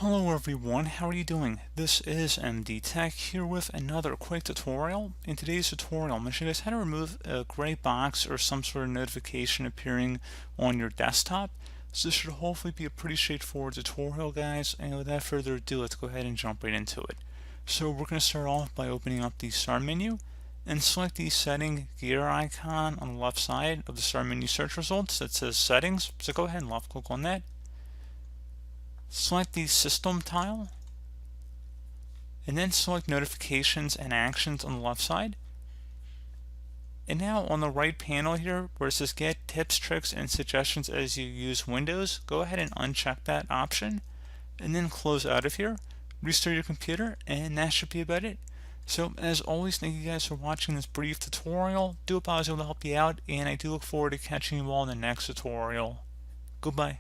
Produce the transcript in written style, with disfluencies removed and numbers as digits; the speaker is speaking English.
Hello everyone, how are you doing? This is MD Tech here with another quick tutorial. In today's tutorial, I'm going to show you guys how to remove a gray box or some sort of notification appearing on your desktop. So this should hopefully be a pretty straightforward tutorial, guys, and without further ado, let's go ahead and jump right into it. So we're going to start off by opening up the Start menu and select the setting gear icon on the left side of the Start menu search results that says Settings. So go ahead and left click on that. Select the System tile, and then select Notifications and Actions on the left side. And now on the right panel here, where it says Get Tips, Tricks, and Suggestions as you use Windows, go ahead and uncheck that option, and then close out of here, restart your computer, and that should be about it. So as always, thank you guys for watching this brief tutorial. Do hope I was able to help you out, and I do look forward to catching you all in the next tutorial. Goodbye.